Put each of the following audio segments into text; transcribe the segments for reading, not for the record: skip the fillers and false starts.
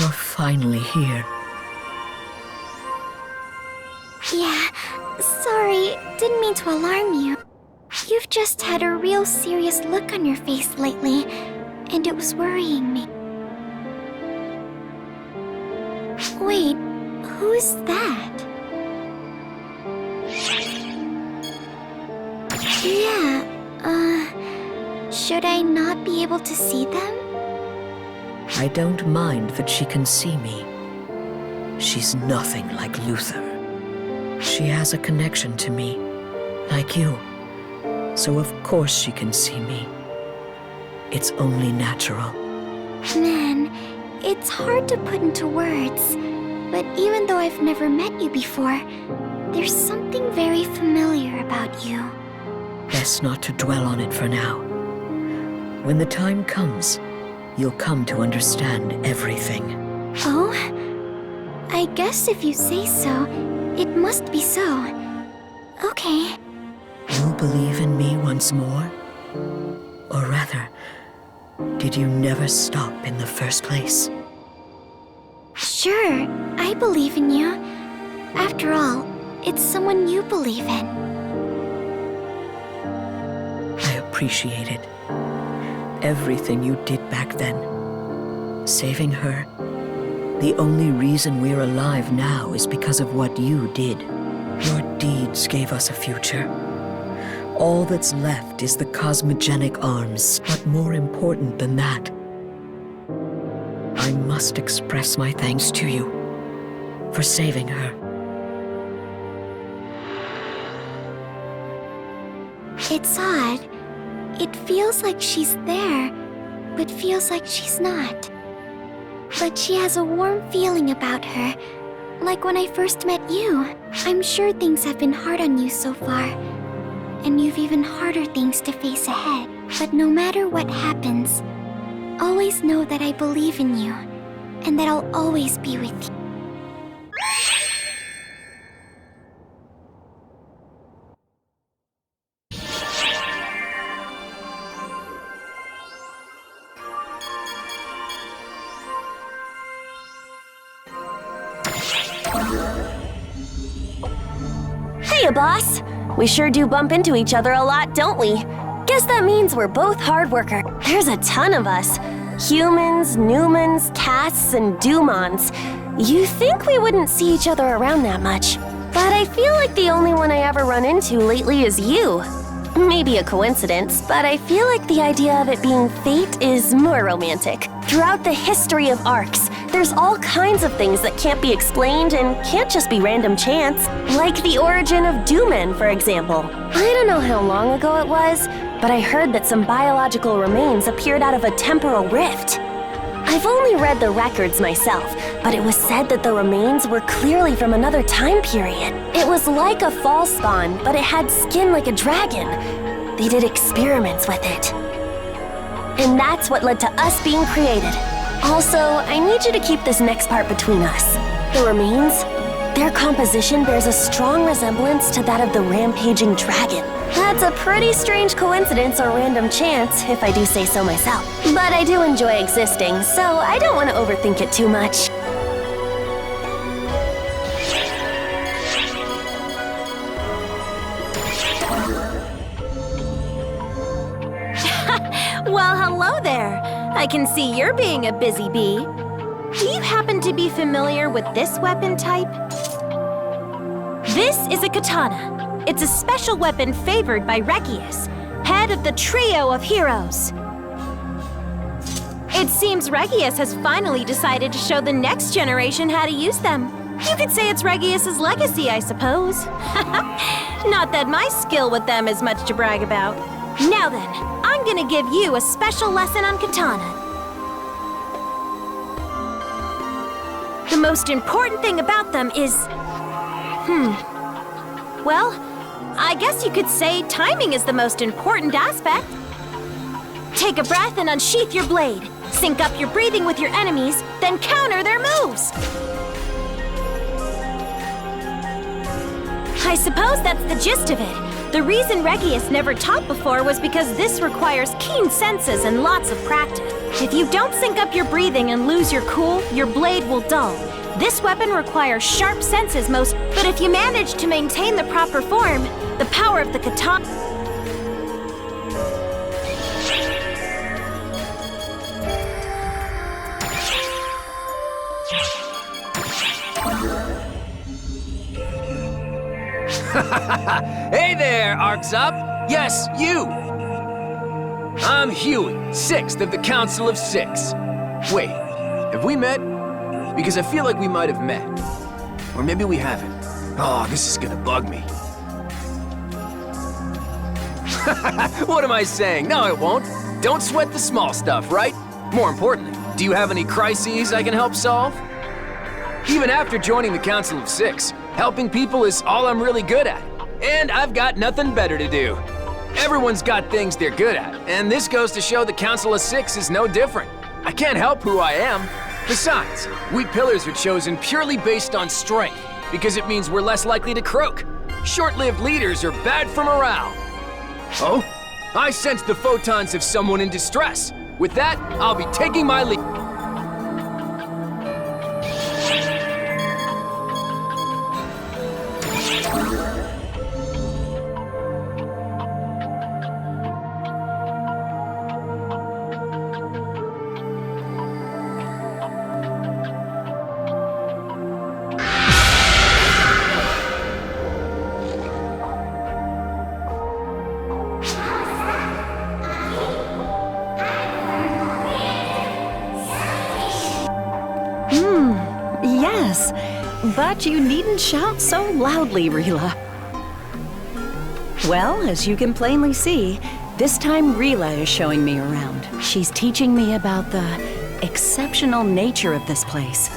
You're finally here. Yeah, sorry, didn't mean to alarm you. You've just had a real serious look on your face lately, and it was worrying me. Wait, who's that? Yeah, should I not be able to see them? I don't mind that she can see me. She's nothing like Luther. She has a connection to me, like you. So of course she can see me. It's only natural. Man, it's hard to put into words, but even though I've never met you before, there's something very familiar about you. Best not to dwell on it for now. When the time comes, you'll come to understand everything. Oh? I guess if you say so, it must be so. Okay. You'll believe in me once more? Or rather, did you never stop in the first place? Sure, I believe in you. After all, it's someone you believe in. I appreciate it. Everything you did back then. Saving her. The only reason we're alive now is because of what you did. Your deeds gave us a future. All that's left is the cosmogenic arms, but more important than that, I must express my thanks to you for saving her. It's odd. It feels like she's there, but feels like she's not. But she has a warm feeling about her, like when I first met you. I'm sure things have been hard on you so far, and you've even harder things to face ahead. But no matter what happens, always know that I believe in you, and that I'll always be with you. Hiya, boss! We sure do bump into each other a lot, don't we? Guess that means we're both hard workers. There's a ton of us. Humans, Newmans, Casts, and Dumons. You think we wouldn't see each other around that much. But I feel like the only one I ever run into lately is you. Maybe a coincidence, but I feel like the idea of it being fate is more romantic. Throughout the history of arcs, there's all kinds of things that can't be explained and can't just be random chance. Like the origin of Doomen, for example. I don't know how long ago it was, but I heard that some biological remains appeared out of a temporal rift. I've only read the records myself, but it was said that the remains were clearly from another time period. It was like a fall spawn, but it had skin like a dragon. They did experiments with it. And that's what led to us being created. Also, I need you to keep this next part between us. The remains, their composition bears a strong resemblance to that of the rampaging dragon. That's a pretty strange coincidence or random chance, if I do say so myself. But I do enjoy existing, so I don't want to overthink it too much. Well, hello there. I can see you're being a busy bee. Do you happen to be familiar with this weapon type? This is a katana. It's a special weapon favored by Regius, head of the trio of heroes. It seems Regius has finally decided to show the next generation how to use them. You could say it's Regius's legacy, I suppose. Not that my skill with them is much to brag about. Now then, I'm gonna give you a special lesson on katana. The most important thing about them is... Well, I guess you could say timing is the most important aspect. Take a breath and unsheath your blade. Sync up your breathing with your enemies, then counter their moves. I suppose that's the gist of it. The reason Regius never taught before was because this requires keen senses and lots of practice. If you don't sync up your breathing and lose your cool, your blade will dull. This weapon requires sharp senses most, but if you manage to maintain the proper form, the power of the katana... Hey there, Arksop! Yes, you! I'm Huey, 6th of the Council of 6. Wait, have we met? Because I feel like we might have met. Or maybe we haven't. Oh, this is gonna bug me. What am I saying? No, it won't. Don't sweat the small stuff, right? More importantly, do you have any crises I can help solve? Even after joining the Council of 6, helping people is all I'm really good at. And I've got nothing better to do. Everyone's got things they're good at, and this goes to show the Council of 6 is no different. I can't help who I am. Besides, we pillars are chosen purely based on strength, because it means we're less likely to croak. Short-lived leaders are bad for morale. Oh? I sense the photons of someone in distress. With that, I'll be taking my leave. Yes, but you needn't shout so loudly, Rila. Well, as you can plainly see, this time Rila is showing me around. She's teaching me about the exceptional nature of this place.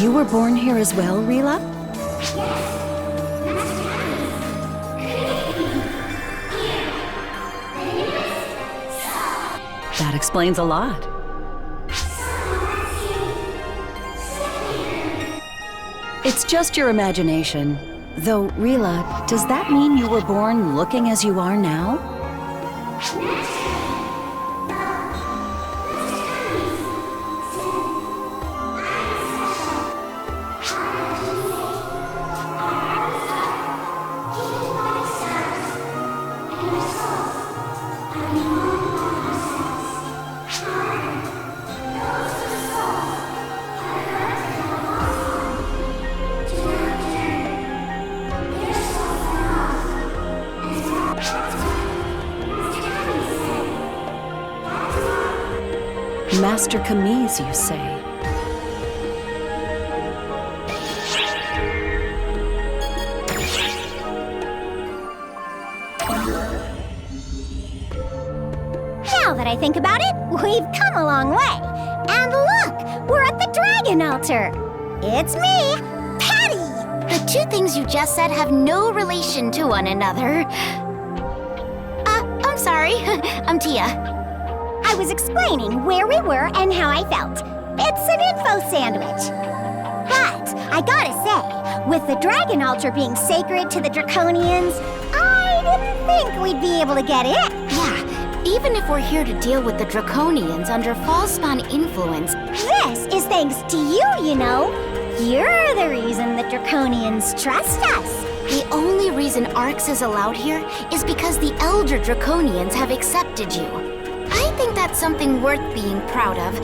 You were born here as well, Rila? That explains a lot. It's just your imagination. Though, Rila, does that mean you were born looking as you are now? Master Kamiz, you say? Now that I think about it, we've come a long way. And look, we're at the Dragon Altar. It's me, Patty! The two things you just said have no relation to one another. I'm sorry, I'm Tia. I was explaining where we were and how I felt. It's an info sandwich. But I gotta say, with the Dragon Altar being sacred to the Draconians, I didn't think we'd be able to get in. Yeah, even if we're here to deal with the Draconians under Falspawn influence, this is thanks to you, you know. You're the reason the Draconians trust us. The only reason Arx is allowed here is because the Elder Draconians have accepted you. I think that's something worth being proud of,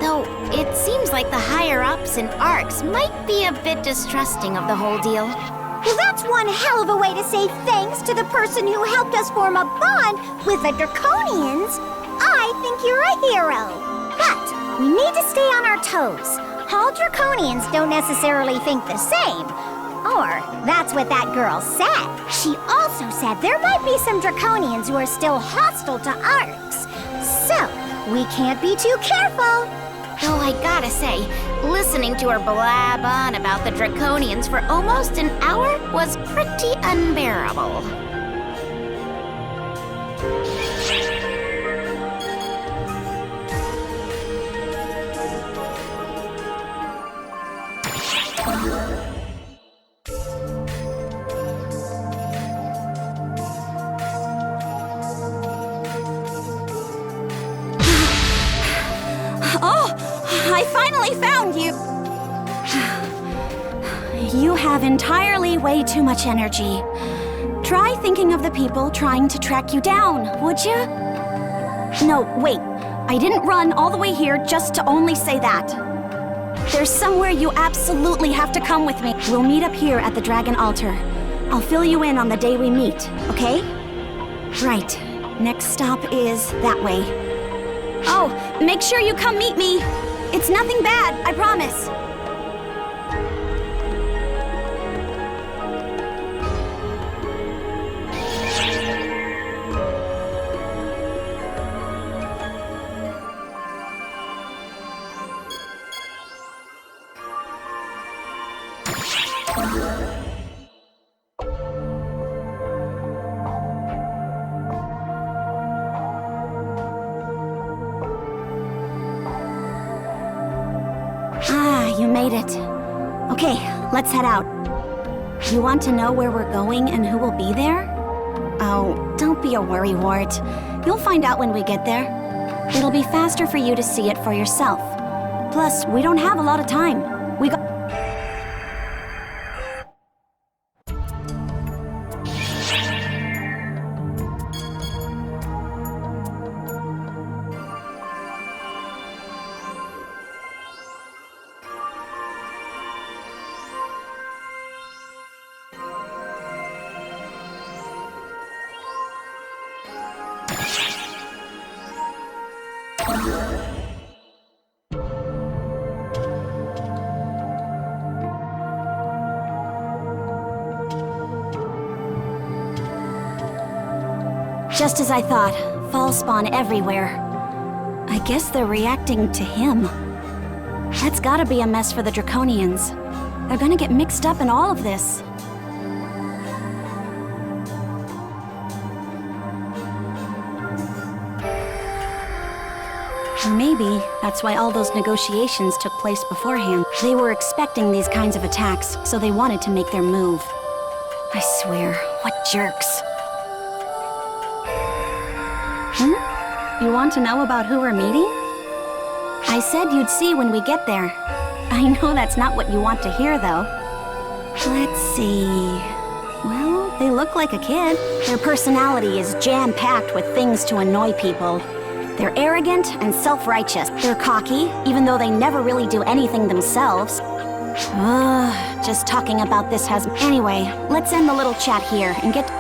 though it seems like the higher-ups in Arx might be a bit distrusting of the whole deal. Well, that's one hell of a way to say thanks to the person who helped us form a bond with the Draconians. I think you're a hero. But we need to stay on our toes. All Draconians don't necessarily think the same. Or that's what that girl said. She also said there might be some Draconians who are still hostile to Arx. So, we can't be too careful. Though I gotta say, listening to her blab on about the Draconians for almost an hour was pretty unbearable. finally found you! You have entirely way too much energy. Try thinking of the people trying to track you down, would you? No, wait. I didn't run all the way here just to only say that. There's somewhere you absolutely have to come with me. We'll meet up here at the Dragon Altar. I'll fill you in on the day we meet, okay? Right. Next stop is that way. Oh, make sure you come meet me. It's nothing bad, I promise. You made it. Okay, let's head out. You want to know where we're going and who will be there? Oh, don't be a worrywart. You'll find out when we get there. It'll be faster for you to see it for yourself. Plus, we don't have a lot of time. We got... Just as I thought, fall spawn everywhere. I guess they're reacting to him. That's gotta be a mess for the Draconians. They're gonna get mixed up in all of this. Or maybe that's why all those negotiations took place beforehand. They were expecting these kinds of attacks, so they wanted to make their move. I swear, what jerks. You want to know about who we're meeting? I said you'd see when we get there. I know that's not what you want to hear, though. Let's see... Well, they look like a kid. Their personality is jam-packed with things to annoy people. They're arrogant and self-righteous. They're cocky, even though they never really do anything themselves. Ugh, just talking about this has... Anyway, let's end the little chat here and get...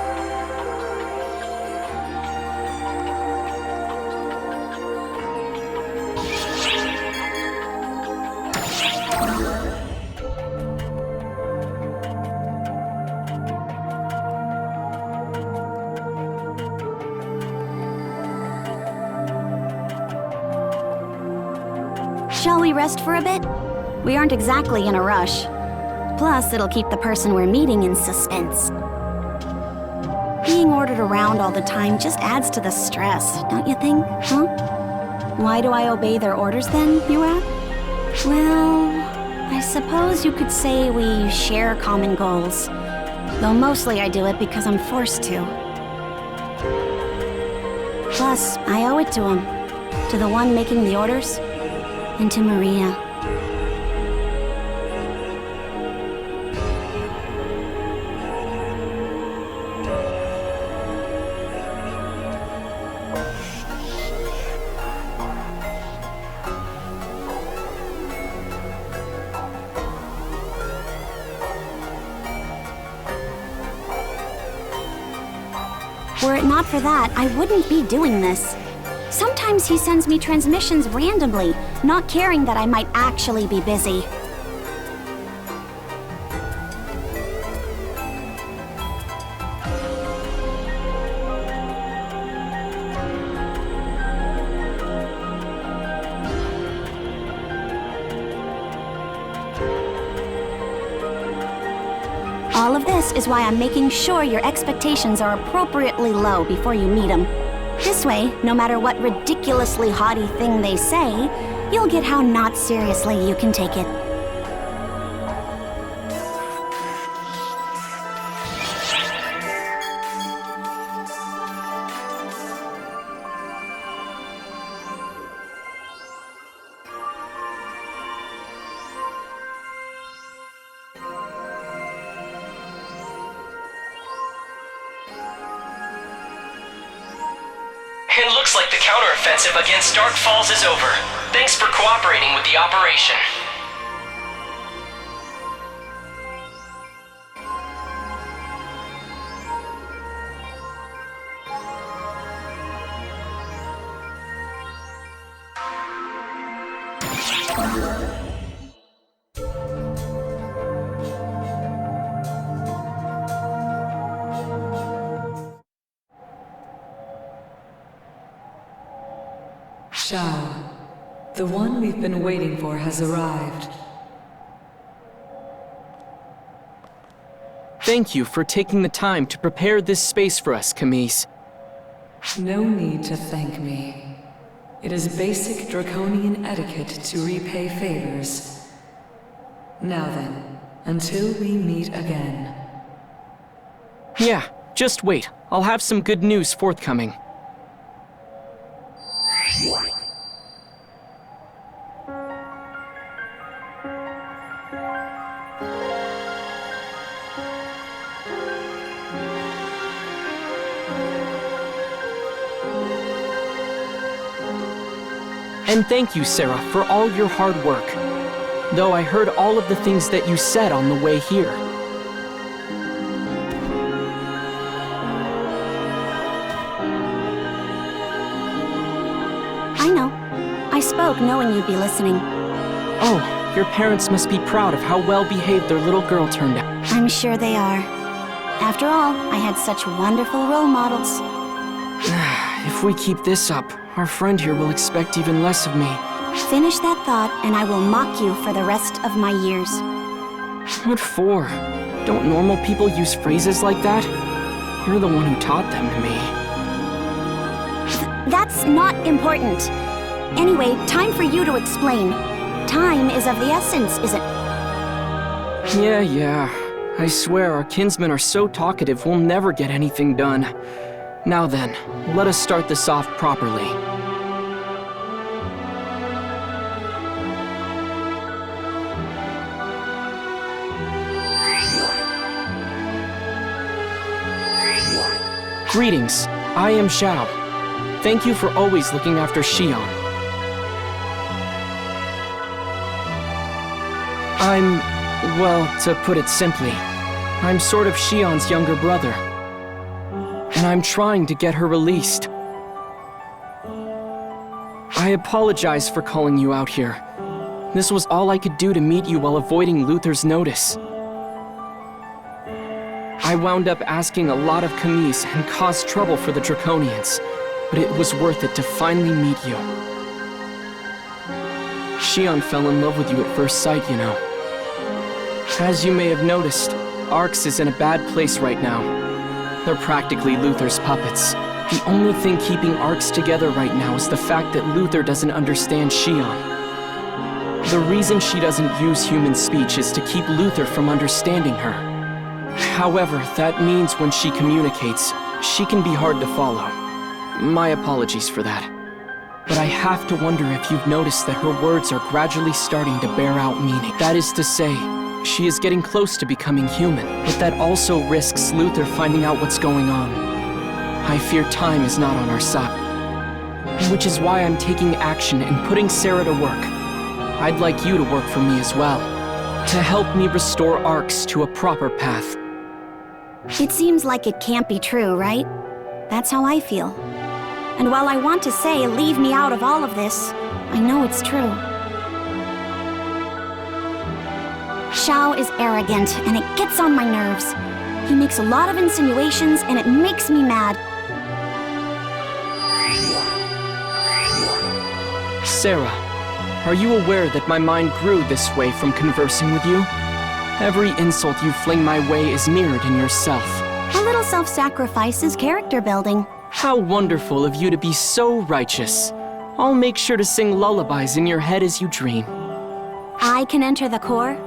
Shall we rest for a bit? We aren't exactly in a rush. Plus, it'll keep the person we're meeting in suspense. Being ordered around all the time just adds to the stress, don't you think? Huh? Why do I obey their orders then, you ask? Well, I suppose you could say we share common goals. Though mostly I do it because I'm forced to. Plus, I owe it to him. To the one making the orders. And to Maria. Were it not for that, I wouldn't be doing this. Sometimes he sends me transmissions randomly, not caring that I might actually be busy. All of this is why I'm making sure your expectations are appropriately low before you meet him. This way, no matter what ridiculously haughty thing they say, you'll get how not seriously you can take it. It looks like the counteroffensive against Dark Falls is over. Thanks for cooperating with the operation. Shao, the one we've been waiting for has arrived. Thank you for taking the time to prepare this space for us, Camise. No need to thank me. It is basic draconian etiquette to repay favors. Now then, until we meet again. Yeah, just wait. I'll have some good news forthcoming. And thank you, Sarah, for all your hard work. Though I heard all of the things that you said on the way here. I know. I spoke knowing you'd be listening. Oh, your parents must be proud of how well-behaved their little girl turned out. I'm sure they are. After all, I had such wonderful role models. If we keep this up, our friend here will expect even less of me. Finish that thought, and I will mock you for the rest of my years. What for? Don't normal people use phrases like that? You're the one who taught them to me. That's not important. Anyway, time for you to explain. Time is of the essence, is it? Yeah. I swear our kinsmen are so talkative we'll never get anything done. Now then, let us start this off properly. Greetings, I am Xiao. Thank you for always looking after Xion. Well, to put it simply, I'm sort of Xion's younger brother. And I'm trying to get her released. I apologize for calling you out here. This was all I could do to meet you while avoiding Luther's notice. I wound up asking a lot of Camise and caused trouble for the Draconians, but it was worth it to finally meet you. Xion fell in love with you at first sight, you know. As you may have noticed, Arx is in a bad place right now. They're practically Luther's puppets. The only thing keeping Arx together right now is the fact that Luther doesn't understand Xion. The reason she doesn't use human speech is to keep Luther from understanding her. However, that means when she communicates, she can be hard to follow. My apologies for that. But I have to wonder if you've noticed that her words are gradually starting to bear out meaning. That is to say, she is getting close to becoming human, but that also risks Luther finding out what's going on. I fear time is not on our side. Which is why I'm taking action and putting Sarah to work. I'd like you to work for me as well, to help me restore Arx to a proper path. It seems like it can't be true, right? That's how I feel. And while I want to say, leave me out of all of this, I know it's true. Xiao is arrogant, and it gets on my nerves. He makes a lot of insinuations, and it makes me mad. Sarah, are you aware that my mind grew this way from conversing with you? Every insult you fling my way is mirrored in yourself. A little self-sacrifice is character building. How wonderful of you to be so righteous. I'll make sure to sing lullabies in your head as you dream. I can enter the core.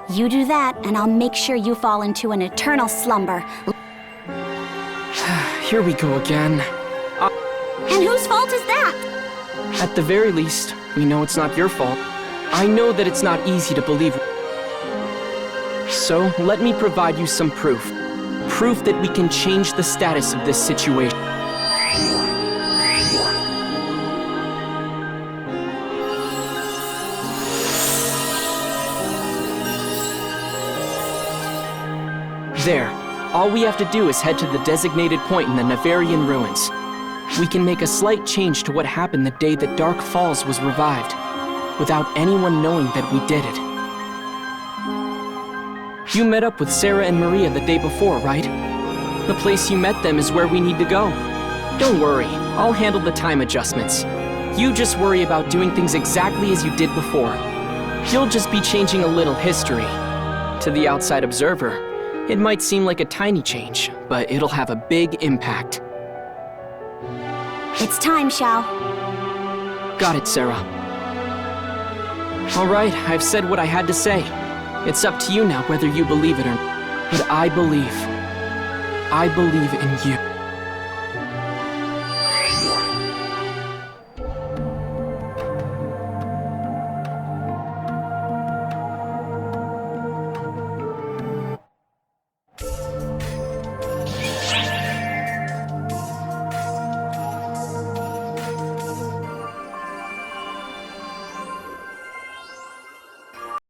You do that, and I'll make sure you fall into an eternal slumber. Here we go again. And whose fault is that? At the very least, we know it's not your fault. I know that it's not easy to believe. So, let me provide you some proof. Proof that we can change the status of this situation. There. All we have to do is head to the designated point in the Navarian ruins. We can make a slight change to what happened the day that Dark Falls was revived, without anyone knowing that we did it. You met up with Sarah and Maria the day before, right? The place you met them is where we need to go. Don't worry, I'll handle the time adjustments. You just worry about doing things exactly as you did before. You'll just be changing a little history. To the outside observer, it might seem like a tiny change, but it'll have a big impact. It's time, Xiao. Got it, Sarah. All right, I've said what I had to say. It's up to you now whether you believe it or not. But I believe in you.